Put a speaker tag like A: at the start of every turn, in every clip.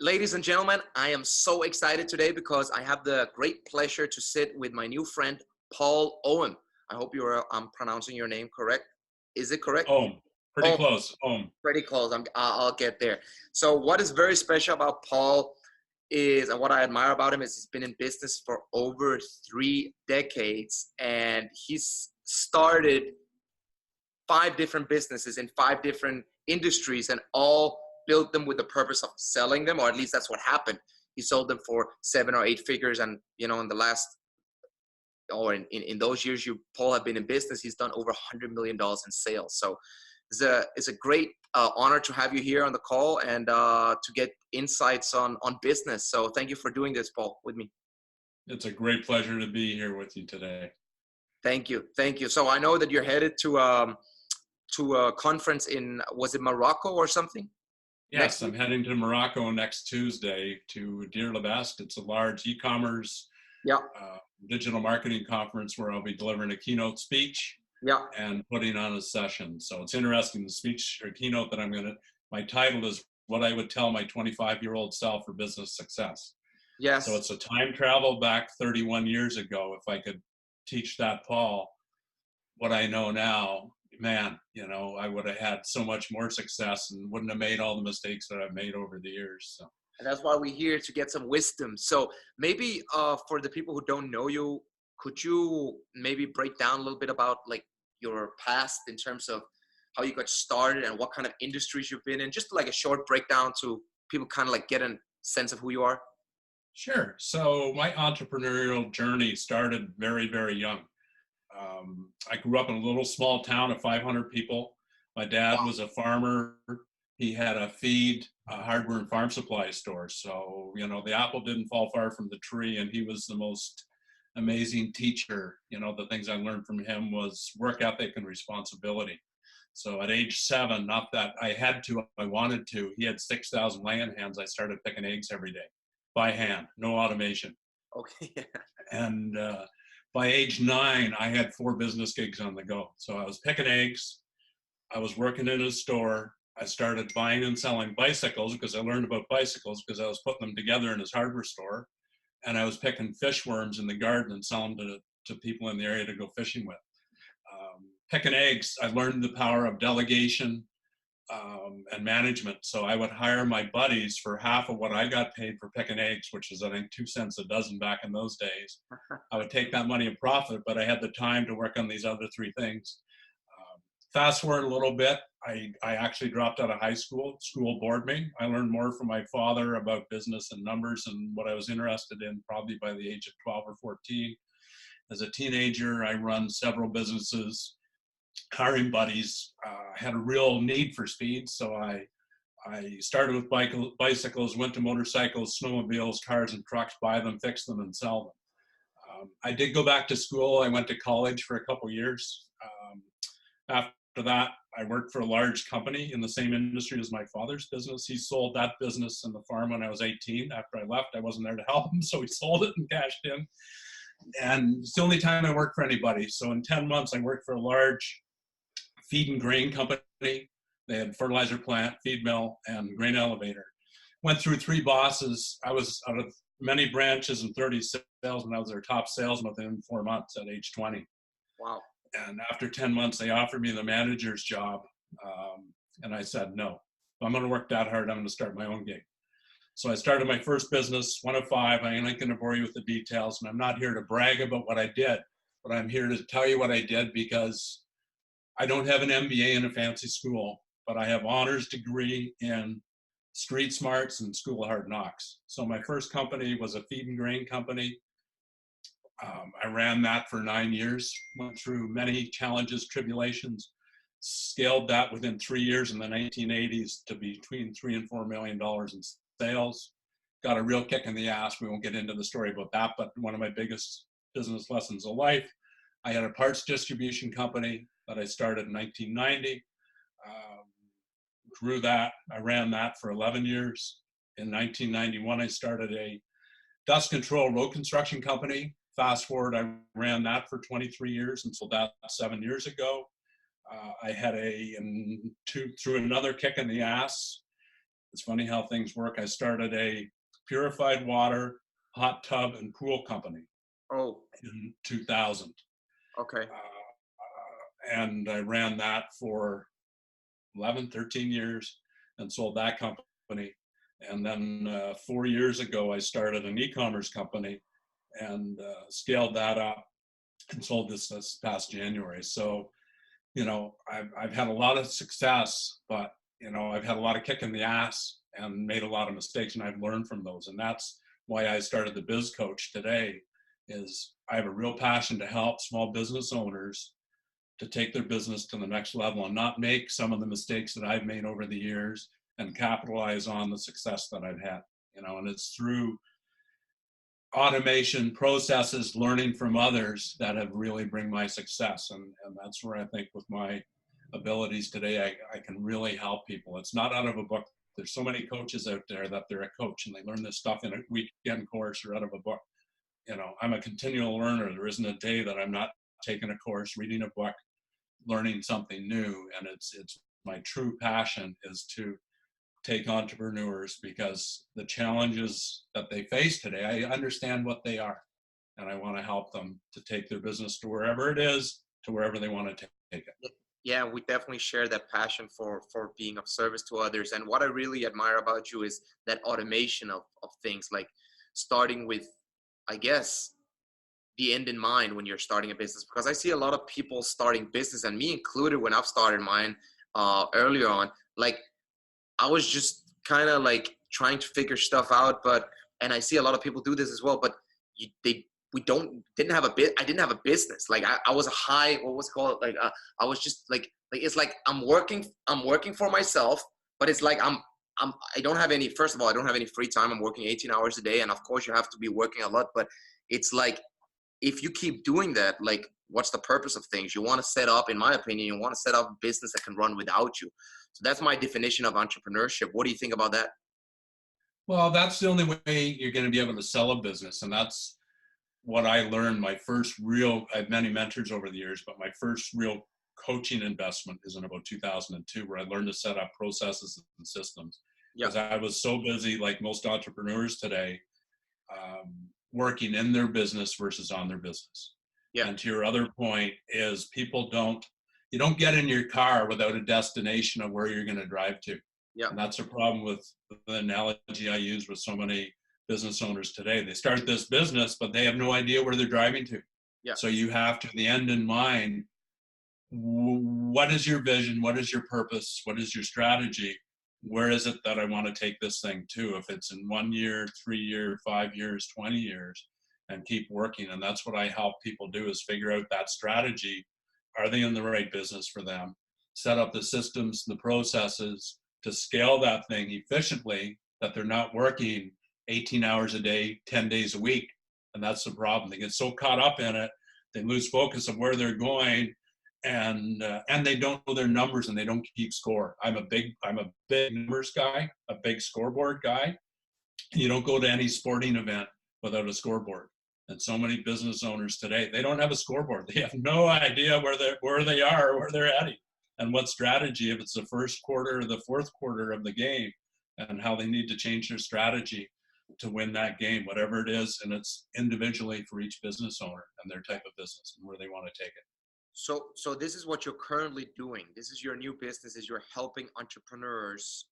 A: Ladies and gentlemen, I am so excited today because I have the great pleasure to sit with my new friend, Paul Owen. I hope I'm pronouncing your name correct. Is it correct?
B: Ohm. Pretty
A: Oh,
B: close. Ohm.
A: pretty close. I'll get there. So what is very special about Paul is, and what I admire about him is he's been in business for over 3 decades, and he's started 5 different businesses in 5 different industries and all built them with the purpose of selling them, or at least that's what happened. He sold them for 7 or 8 figures. And, in the last, or in those years Paul have been in business, he's done over $100 million in sales. So it's a great honor to have you here on the call and to get insights on business. So thank you for doing this, Paul, with me.
B: It's a great pleasure to be here with you today.
A: Thank you. Thank you. So I know that you're headed to a conference was it Morocco or something?
B: Yes, I'm heading to Morocco next Tuesday to Deir Labast. It's a large e-commerce
A: Yeah.
B: digital marketing conference where I'll be delivering a keynote speech
A: Yeah.
B: and putting on a session. So it's interesting, the speech or keynote that my title is What I Would Tell My 25-Year-Old Self for Business Success.
A: Yes.
B: So it's a time travel back 31 years ago. If I could teach that Paul what I know now, man, I would have had so much more success and wouldn't have made all the mistakes that I've made over the years. So.
A: And that's why we're here, to get some wisdom. So maybe for the people who don't know you, could you maybe break down a little bit about like your past in terms of how you got started and what kind of industries you've been in? Just like a short breakdown to people kind of like get a sense of who you are.
B: Sure. So my entrepreneurial journey started very, very young. I grew up in a little small town of 500 people. My dad was a farmer. He had a feed, hardware and farm supply store. So, the apple didn't fall far from the tree, and he was the most amazing teacher. The things I learned from him was work ethic and responsibility. So at age 7, not that I had to, I wanted to, he had 6,000 laying hens. I started picking eggs every day by hand, no automation.
A: Okay.
B: And by age 9, I had 4 business gigs on the go. So I was picking eggs. I was working in a store. I started buying and selling bicycles because I learned about bicycles because I was putting them together in his hardware store. And I was picking fish worms in the garden and selling them to people in the area to go fishing with. Picking eggs, I learned the power of delegation and management. So I would hire my buddies for half of what I got paid for picking eggs, which is I think 2 cents a dozen back in those days. I would take that money in profit, but I had the time to work on these other 3 things. Fast forward a little bit, I actually dropped out of high school. School bored me. I learned more from my father about business and numbers and what I was interested in probably by the age of 12 or 14. As a teenager, I run several businesses, hiring buddies. Had a real need for speed, so I started with bicycles, went to motorcycles, snowmobiles, cars, and trucks, buy them, fix them, and sell them. I did go back to school. I went to college for a couple years. After that, I worked for a large company in the same industry as my father's business. He sold that business and the farm when I was 18. After I left, I wasn't there to help him, so he sold it and cashed in. And it's the only time I worked for anybody. So in 10 months, I worked for a large feed and grain company. They had fertilizer plant, feed mill, and grain elevator. Went through 3 bosses. I was out of many branches and 30 salesmen. I was their top salesman within 4 months at age 20.
A: Wow.
B: And after 10 months, they offered me the manager's job. And I said, no, if I'm going to work that hard, I'm going to start my own gig. So I started my first business, one of 5. I ain't going to bore you with the details, and I'm not here to brag about what I did, but I'm here to tell you what I did because I don't have an MBA in a fancy school, but I have honors degree in street smarts and school of hard knocks. So my first company was a feed and grain company. I ran that for 9 years, went through many challenges, tribulations, scaled that within 3 years in the 1980s to between $3 and $4 million in sales. Got a real kick in the ass. We won't get into the story about that, but one of my biggest business lessons of life. I had a parts distribution company that I started in 1990. Grew that. I ran that for 11 years. In 1991, I started a dust control road construction company. Fast forward, I ran that for 23 years and sold that 7 years ago. I had through another kick in the ass, It's funny how things work. I started a purified water, hot tub, and pool company
A: Oh,
B: in 2000.
A: okay.
B: And I ran that for 11, 13 years and sold that company. And then 4 years ago, I started an e-commerce company and scaled that up and sold this past January. So, I've had a lot of success, but, I've had a lot of kick in the ass and made a lot of mistakes, and I've learned from those. And that's why I started the Biz Coach today, is I have a real passion to help small business owners to take their business to the next level and not make some of the mistakes that I've made over the years and capitalize on the success that I've had. And it's through automation processes, learning from others that have really bring my success. And that's where I think with my abilities today, I can really help people. It's not out of a book. There's so many coaches out there that they're a coach and they learn this stuff in a weekend course or out of a book. I'm a continual learner. There isn't a day that I'm not taking a course, reading a book, learning something new. And it's my true passion is to take entrepreneurs, because the challenges that they face today, I understand what they are, and I want to help them to take their business to wherever it is, to wherever they want to take it.
A: Yeah, we definitely share that passion for being of service to others. And what I really admire about you is that automation of things, like starting with, I guess, the end in mind when you're starting a business. Because I see a lot of people starting business, and me included when I've started mine earlier on. Like, I was just kind of like trying to figure stuff out, and I see a lot of people do this as well, but didn't have a bit. I didn't have a business. Like I was a high, what was it called? Like, I was just it's like I'm working for myself, but it's like I don't have any, first of all, I don't have any free time. I'm working 18 hours a day. And of course you have to be working a lot, but it's like, if you keep doing that, like, what's the purpose of things? You want to set up, in my opinion, you want to set up a business that can run without you. So that's my definition of entrepreneurship. What do you think about that?
B: Well, that's the only way you're going to be able to sell a business. And that's what I learned. I have many mentors over the years, but my first real coaching investment is in about 2002, where I learned to set up processes and systems.
A: Yeah.
B: Because I was so busy, like most entrepreneurs today, working in their business versus on their business.
A: Yeah.
B: And to your other point is, you don't get in your car without a destination of where you're going to drive to.
A: Yeah.
B: And that's a problem with the analogy I use with so many business owners today. They start this business, but they have no idea where they're driving to.
A: Yeah.
B: So you have to, the end in mind, what is your vision? What is your purpose? What is your strategy? Where is it that I want to take this thing to? If it's in 1 year, 3 year, 5 years, 20 years, and keep working. And that's what I help people do, is figure out that strategy. Are they in the right business for them? Set up the systems, the processes to scale that thing efficiently, that they're not working 18 hours a day, 10 days a week. And that's the problem. They get so caught up in it, they lose focus of where they're going, and they don't know their numbers, and they don't keep score. I'm a big numbers guy, a big scoreboard guy. You don't go to any sporting event without a scoreboard. And so many business owners today, they don't have a scoreboard. They have no idea where they are, where they're heading, and what strategy, if it's the first quarter or the fourth quarter of the game, and how they need to change their strategy to win that game, whatever it is. And it's individually for each business owner and their type of business and where they want to take it.
A: So this is what you're currently doing. This is your new business, is you're helping entrepreneurs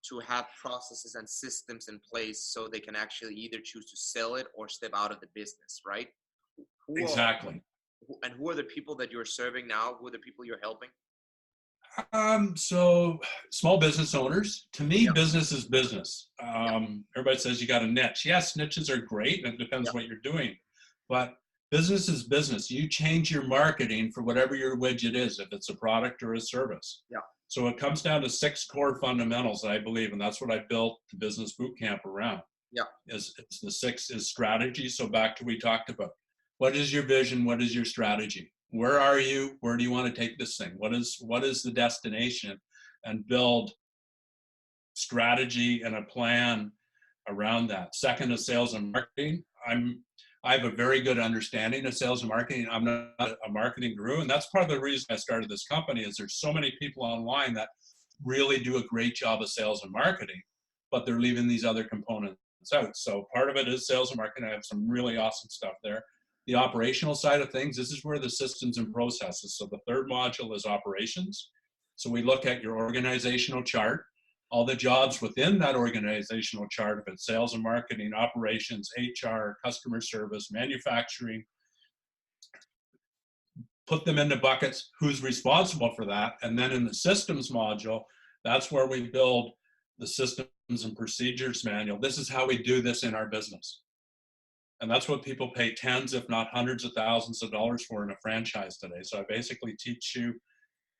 A: to have processes and systems in place so they can actually either choose to sell it or step out of the business, right?
B: Exactly.
A: Who are the people that you're serving now? Who are the people you're helping?
B: So small business owners, to me,
A: Yeah.
B: business is business. Everybody says you got a niche. Yes, niches are great, and it depends what you're doing, but business is business. You change your marketing for whatever your widget is, if it's a product or a service.
A: Yeah.
B: So it comes down to 6 core fundamentals, I believe, and that's what I built the business boot camp around.
A: Yeah.
B: It's the 6 is strategy. So back to what we talked about. What is your vision? What is your strategy? Where are you? Where do you want to take this thing? What is the destination? And build strategy and a plan around that. Second is sales and marketing. I have a very good understanding of sales and marketing. I'm not a marketing guru, and that's part of the reason I started this company, is there's so many people online that really do a great job of sales and marketing. but they're leaving these other components out. So part of it is sales and marketing. I have some really awesome stuff there. The operational side of things, this is where the systems and processes. So the third module is operations. So we look at your organizational chart, all the jobs within that organizational chart, if it's sales and marketing, operations, HR, customer service, manufacturing, put them into buckets, who's responsible for that. And then in the systems module, that's where we build the systems and procedures manual. This is how we do this in our business. And that's what people pay tens, if not hundreds of thousands of dollars for in a franchise today. So I basically teach you,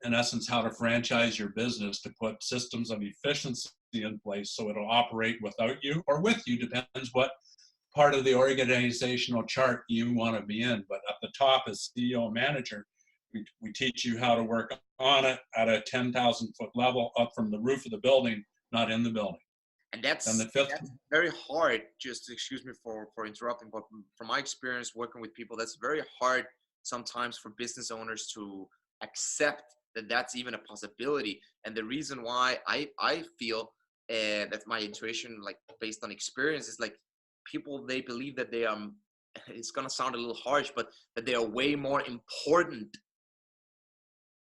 B: in essence, how to franchise your business, to put systems of efficiency in place so it'll operate without you or with you, depends what part of the organizational chart you want to be in. But at the top as CEO and manager, we teach you how to work on it at a 10,000-foot level, up from the roof of the building, not in the building.
A: And that's very hard. Just excuse me for interrupting, but from my experience working with people, that's very hard sometimes for business owners to accept that that's even a possibility. And the reason why I feel that's my intuition, like based on experience, is like people, they believe that they it's gonna sound a little harsh, but that they are way more important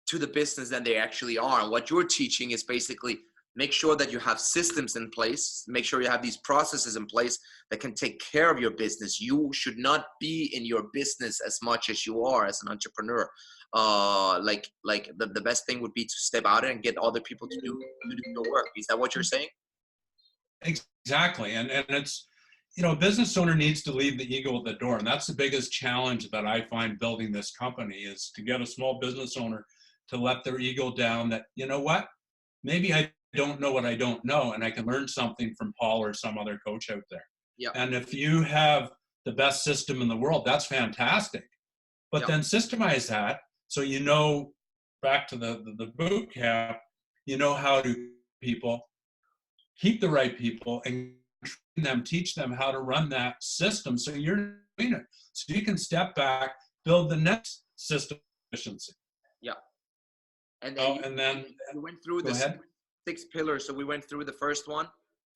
A: to the business than they actually are. And what you're teaching is basically make sure that you have systems in place, make sure you have these processes in place that can take care of your business. You should not be in your business as much as you are as an entrepreneur. Like the best thing would be to step out and get other people to do your work. Is that what you're saying?
B: Exactly. And it's, you know, a business owner needs to leave the ego at the door. And that's the biggest challenge that I find building this company, is to get a small business owner to let their ego down, that, you know what, maybe I don't know what I don't know, and I can learn something from Paul or some other coach out there.
A: Yeah.
B: And if you have the best system in the world, that's fantastic. But then systemize that so you know, back to the boot camp, you know how to people, keep the right people, and train them, teach them how to run that system so you're doing it. So you can step back, build the next system efficiency.
A: Yeah. And then you went through the 6 pillars. So we went through the first one.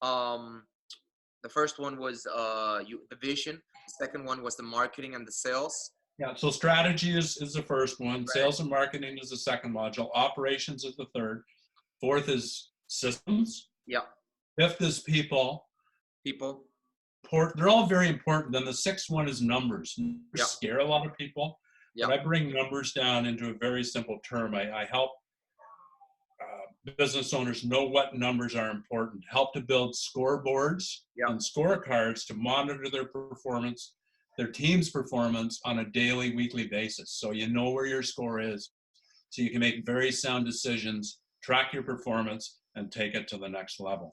A: The first one was the vision. The second one was the marketing and the sales.
B: Yeah, so strategy is the first one. Sales and marketing is the second module. Operations is the third. Fourth is systems.
A: Yeah.
B: Fifth is people.
A: People.
B: They're all very important. Then the sixth one is numbers. Numbers scare a lot of people. But I bring numbers down into a very simple term. I help business owners know what numbers are important, help to build scoreboards and scorecards to monitor their performance, their team's performance on a daily, weekly basis. So you know where your score is, so you can make very sound decisions, track your performance, and take it to the next level.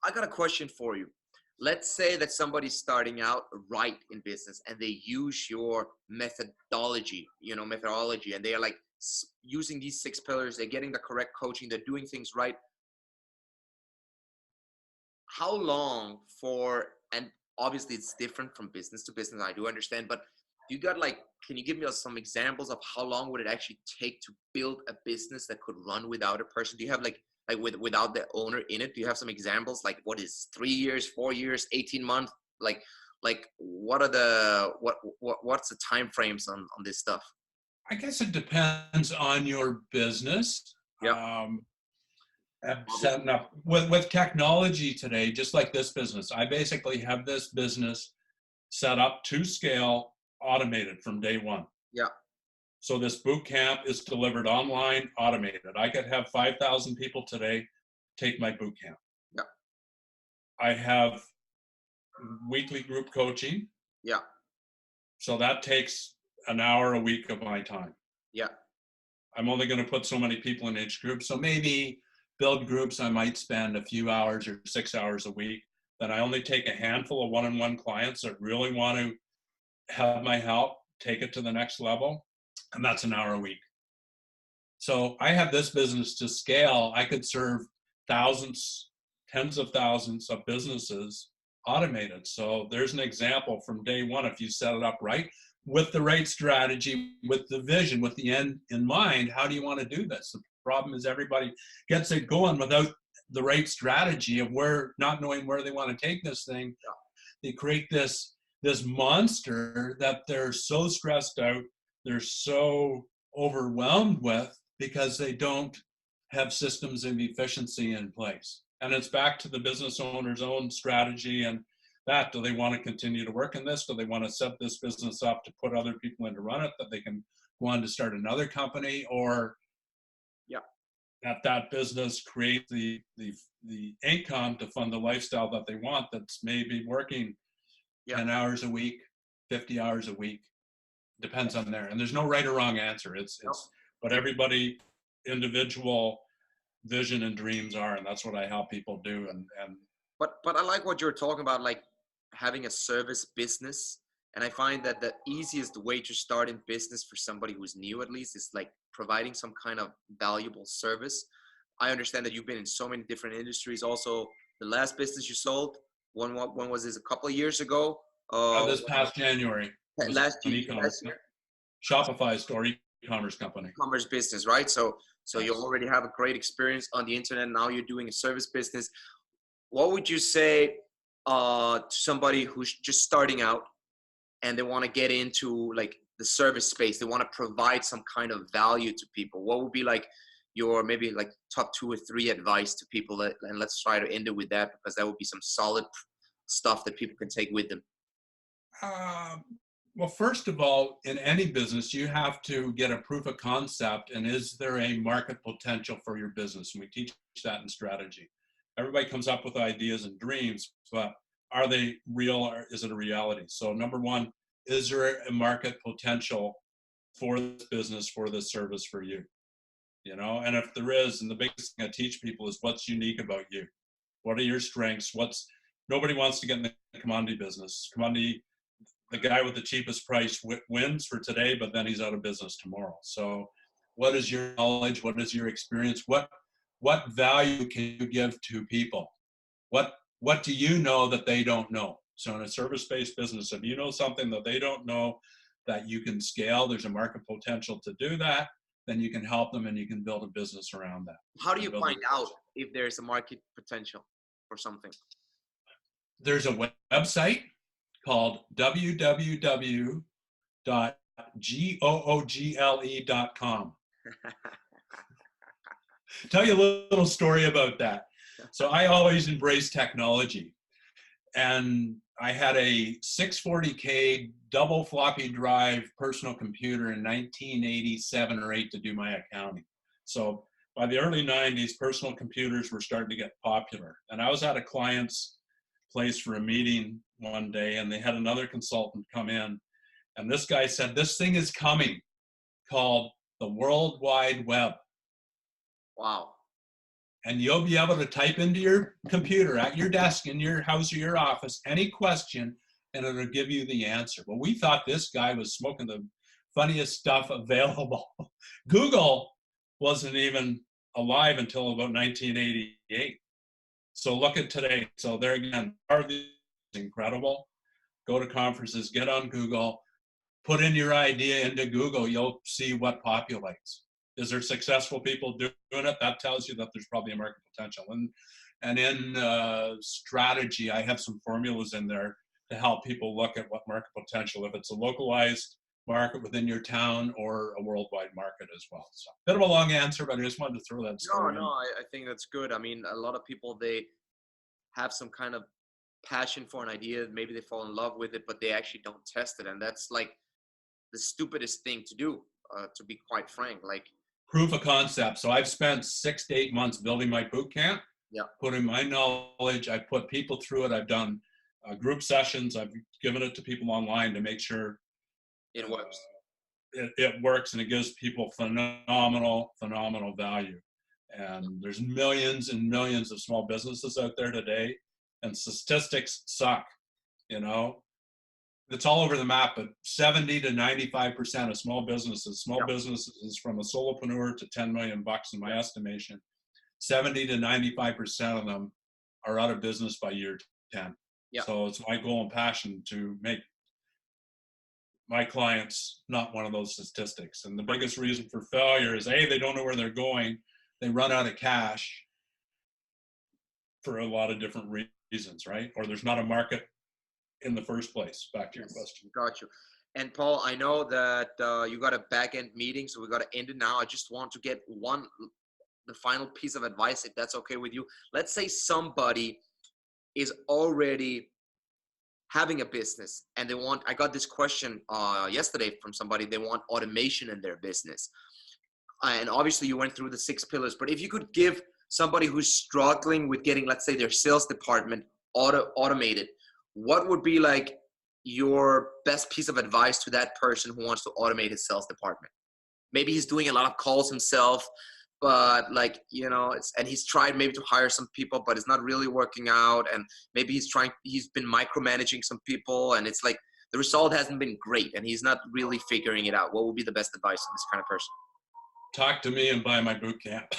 A: I got a question for you. Let's say that somebody's starting out right in business and they use your methodology, and they are like using these 6 pillars, they're getting the correct coaching, they're doing things right. How long and obviously it's different from business to business, I do understand, but you got can you give me some examples of how long would it actually take to build a business that could run without a person? Do you have without the owner in it? Do you have some examples? Like what is 3 years, 4 years, 18 months? What's the time frames on this stuff?
B: I guess it depends on your business. Setting up with technology today, just like this business, I basically have this business set up to scale, automated from day one.
A: Yeah.
B: So this boot camp is delivered online, automated. I could have 5,000 people today take my boot camp.
A: Yeah.
B: I have weekly group coaching.
A: Yeah.
B: So that takes an hour a week of my time.
A: Yeah.
B: I'm only going to put so many people in each group. So maybe build groups, I might spend a few hours or 6 hours a week. Then I only take a handful of one-on-one clients that really want to have my help, take it to the next level. And that's an hour a week. So I have this business to scale. I could serve thousands, tens of thousands of businesses automated. So there's an example from day one. If you set it up right, with the right strategy, with the vision, with the end in mind, how do you want to do this? The problem is everybody gets it going without the right strategy of where, not knowing where they want to take this thing, they create this monster that they're so stressed out, they're so overwhelmed with because they don't have systems of efficiency in place. And it's back to the business owner's own strategy and that. Do they want to continue to work in this? Do they want to set this business up to put other people in to run it, that they can go on to start another company, or
A: Yeah.
B: that business create the income to fund the lifestyle that they want, that's maybe working
A: Yeah.
B: 10 hours a week, 50 hours a week, depends on there. And there's no right or wrong answer. It's what everybody individual vision and dreams are, and that's what I help people do. And
A: But I like what you're talking about, like having a service business. And I find that the easiest way to start in business for somebody who's new, at least, is like providing some kind of valuable service. I understand that you've been in so many different industries. Also, the last business you sold, when was this? A couple of years ago?
B: this past January, it was
A: Last
B: an
A: year,
B: e-commerce, Shopify store e-commerce company.
A: e-commerce business, right? So
B: Yes.
A: you already have a great experience on the internet. Now you're doing a service business. What would you say to somebody who's just starting out and they want to get into like the service space? They want to provide some kind of value to people. What would be like your maybe like top 2 or 3 advice to people and let's try to end it with that, because that would be some solid stuff that people can take with them.
B: Well, first of all, in any business, you have to get a proof of concept, and is there a market potential for your business? And we teach that in strategy. Everybody comes up with ideas and dreams, but are they real, or is it a reality? So number one, is there a market potential for this business, for this service for you? You know, and if there is, and the biggest thing I teach people is what's unique about you. What are your strengths? Nobody wants to get in the commodity business. Commodity, the guy with the cheapest price wins for today, but then he's out of business tomorrow. So what is your knowledge? What is your experience? What value can you give to people? What do you know that they don't know? So in a service-based business, if you know something that they don't know that you can scale, there's a market potential to do that, then you can help them and you can build a business around that.
A: How do you find out if there's a market potential for something?
B: There's a website called www.google.com. Tell you a little story about that. So I always embrace technology. And I had a 640K double floppy drive personal computer in 1987 or 8 to do my accounting. So by the early 90s, personal computers were starting to get popular. And I was at a client's place for a meeting one day, and they had another consultant come in. And this guy said, this thing is coming, called the World Wide Web.
A: Wow.
B: And you'll be able to type into your computer at your desk in your house or your office any question, and it'll give you the answer. Well, we thought this guy was smoking the funniest stuff available. Google wasn't even alive until about 1988. So look at today. So there again, is incredible. Go to conferences, get on Google, put in your idea into Google. You'll see what populates. Is there successful people doing it? That tells you that there's probably a market potential. And in strategy, I have some formulas in there to help people look at what market potential, if it's a localized market within your town or a worldwide market as well. So bit of a long answer, but I just wanted to throw that story in.
A: I think that's good. I mean, a lot of people, they have some kind of passion for an idea. Maybe they fall in love with it, but they actually don't test it. And that's like the stupidest thing to do, to be quite frank. Like,
B: proof of concept. So I've spent 6 to 8 months building my boot camp, putting my knowledge. I've put people through it. I've done group sessions. I've given it to people online to make sure
A: it works.
B: It works, and it gives people phenomenal value. And there's millions and millions of small businesses out there today, and statistics suck, you know. It's all over the map, but 70 to 95% of small businesses from a solopreneur to 10 million bucks in my estimation, 70 to 95% of them are out of business by year 10. So it's my goal and passion to make my clients not one of those statistics. And the biggest reason for failure is A, they don't know where they're going, they run out of cash, for a lot of different reasons, right? Or there's not a market in the first place. Back to your
A: Yes,
B: question.
A: got you. And Paul, I know that you got a back end meeting, so we got to end it now. I just want to get the final piece of advice, if that's okay with you. Let's say somebody is already having a business and they want, I got this question yesterday from somebody, they want automation in their business. And obviously you went through the 6 pillars, but if you could give somebody who's struggling with getting, let's say, their sales department automated, what would be like your best piece of advice to that person who wants to automate his sales department? Maybe he's doing a lot of calls himself, but like, you know, and he's tried maybe to hire some people, but it's not really working out. And maybe he's been micromanaging some people, and it's like the result hasn't been great, and he's not really figuring it out. What would be the best advice to this kind of person?
B: Talk to me and buy my boot camp.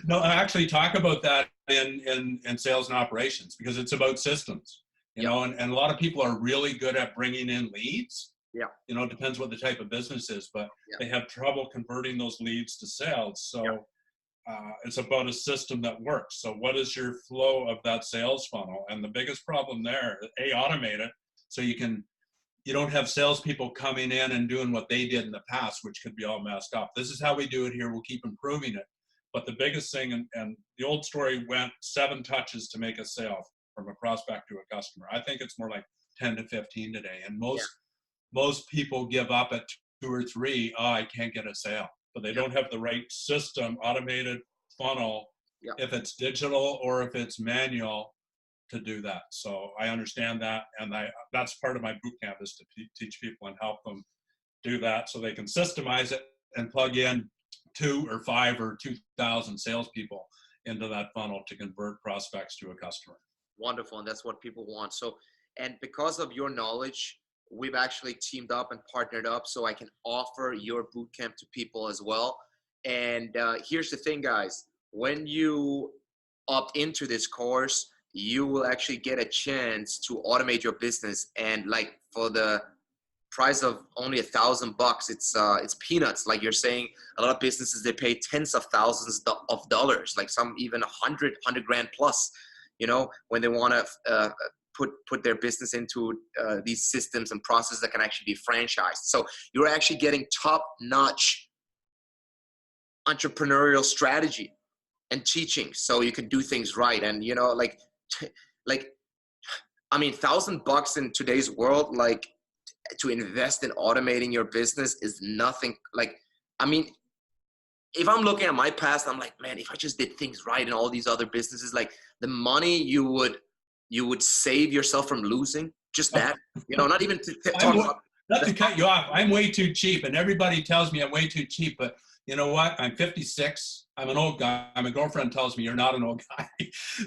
B: No, I actually talk about that in sales and operations, because it's about systems, you
A: Yeah.
B: know, and a lot of people are really good at bringing in leads.
A: Yeah.
B: You know, it depends what the type of business is, but
A: Yeah.
B: they have trouble converting those leads to sales. So it's about a system that works. So what is your flow of that sales funnel? And the biggest problem there, automate it so you don't have salespeople coming in and doing what they did in the past, which could be all messed up. This is how we do it here. We'll keep improving it. But the biggest thing, and the old story went 7 touches to make a sale from a prospect to a customer. I think it's more like 10 to 15 today. And most people give up at 2 or 3. Oh, I can't get a sale. But they don't have the right system, automated funnel, if it's digital or if it's manual, to do that. So I understand that, and that's part of my boot camp, is to teach people and help them do that so they can systemize it and plug in 2 or 5 or 2,000 salespeople into that funnel to convert prospects to a customer.
A: Wonderful, and that's what people want. So, and because of your knowledge, we've actually teamed up and partnered up so I can offer your boot camp to people as well. And here's the thing, guys, when you opt into this course, you will actually get a chance to automate your business. And like for the price of only $1,000, it's peanuts. Like you're saying, a lot of businesses, they pay tens of thousands of dollars, like some even 100 grand plus, you know, when they want to put their business into these systems and processes that can actually be franchised. So you're actually getting top-notch entrepreneurial strategy and teaching, so you can do things right. And you know, like I mean, $1,000 in today's world, like, to invest in automating your business is nothing. Like, I mean, if I'm looking at my past, I'm like, man, if I just did things right in all these other businesses, like the money you would save yourself from losing, just that, you know, not even to talk about.
B: Not to cut you off, I'm way too cheap, and everybody tells me I'm way too cheap, but you know what? I'm 56. I'm an old guy. My girlfriend tells me you're not an old guy,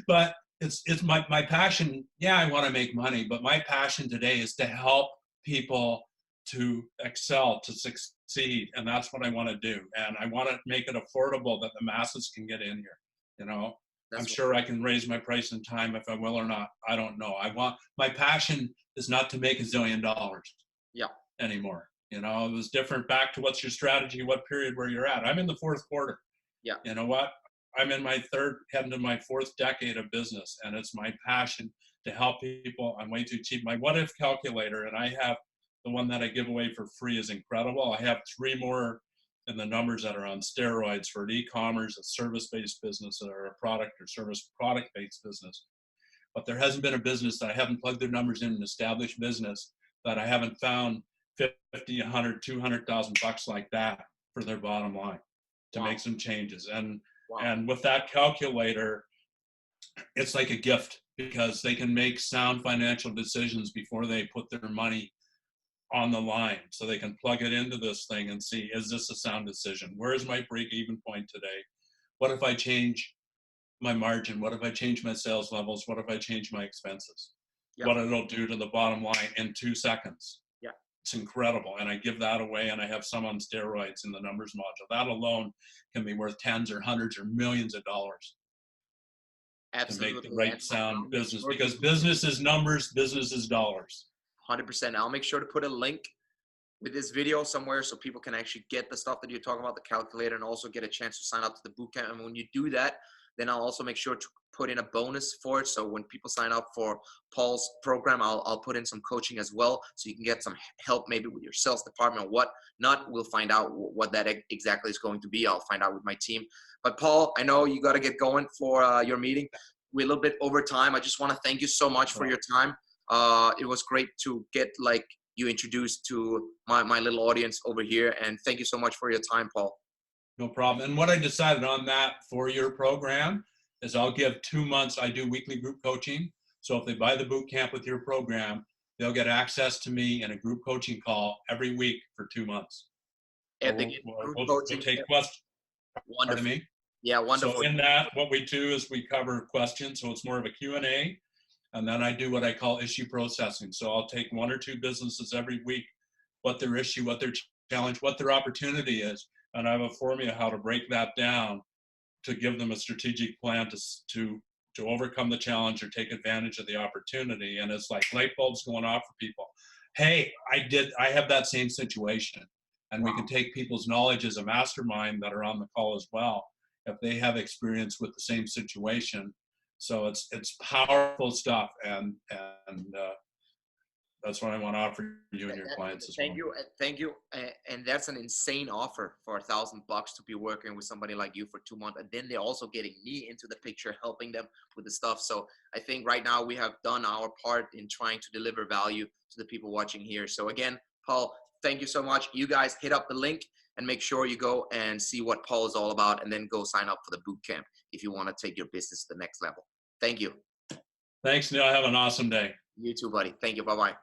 B: but it's my passion. Yeah, I want to make money, but my passion today is to help people to excel, to succeed, and that's what I want to do. And I want to make it affordable that the masses can get in here. You know, I'm sure I can raise my price in time if I will or not. I don't know. My passion is not to make $1 zillion anymore. You know, it was different. Back to what's your strategy, what period where you're at. I'm in the 4th quarter. You know what? I'm in my heading to my 4th decade of business, and it's my passion to help people. I'm way too cheap. My what if calculator, and I have the one that I give away for free, is incredible. I have 3 more in the numbers that are on steroids for an e-commerce, a service-based business, or a product or service product-based business. But there hasn't been a business that I haven't plugged their numbers in, an established business, that I haven't found 50, 100, 200,000 bucks like that for their bottom line to make some changes. And with that calculator, it's like a gift, because they can make sound financial decisions before they put their money on the line. So they can plug it into this thing and see, is this a sound decision? Where is my break-even point today? What if I change my margin? What if I change my sales levels? What if I change my expenses? What it'll do to the bottom line in 2 seconds. It's incredible. And I give that away, and I have some on steroids in the numbers module. That alone can be worth tens or hundreds or millions of dollars. Absolutely. To make the right sound business, because business is numbers, business is dollars.
A: 100%. I'll make sure to put a link with this video somewhere so people can actually get the stuff that you're talking about, the calculator, and also get a chance to sign up to the bootcamp. And when you do that, then I'll also make sure to put in a bonus for it. So when people sign up for Paul's program, I'll put in some coaching as well, so you can get some help maybe with your sales department or what not. We'll find out what that exactly is going to be. I'll find out with my team. But Paul, I know you got to get going for your meeting. We're a little bit over time. I just want to thank you so much for your time. It was great to get like you introduced to my little audience over here, and thank you so much for your time, Paul.
B: No problem. And what I decided on that for your program is I'll give 2 months. I do weekly group coaching. So if they buy the boot camp with your program, they'll get access to me in a group coaching call every week for 2 months.
A: And
B: We'll take questions.
A: Wonderful.
B: Pardon me?
A: Yeah, wonderful.
B: So in that, what we do is we cover questions. So it's more of a Q&A. And then I do what I call issue processing. So I'll take 1 or 2 businesses every week, what their issue, what their challenge, what their opportunity is. And I have a formula how to break that down to give them a strategic plan to overcome the challenge or take advantage of the opportunity. And it's like light bulbs going off for people. Hey, I have that same situation. And we can take people's knowledge as a mastermind that are on the call as well, if they have experience with the same situation. So it's powerful stuff, and that's what I want to offer you and your clients as well.
A: Thank you. And that's an insane offer for $1,000 to be working with somebody like you for 2 months, and then they're also getting me into the picture, helping them with the stuff. So I think right now we have done our part in trying to deliver value to the people watching here. So again, Paul, thank you so much. You guys hit up the link and make sure you go and see what Paul is all about, and then go sign up for the boot camp if you want to take your business to the next level. Thank you.
B: Thanks, Neil. Have an awesome day.
A: You too, buddy. Thank you. Bye-bye.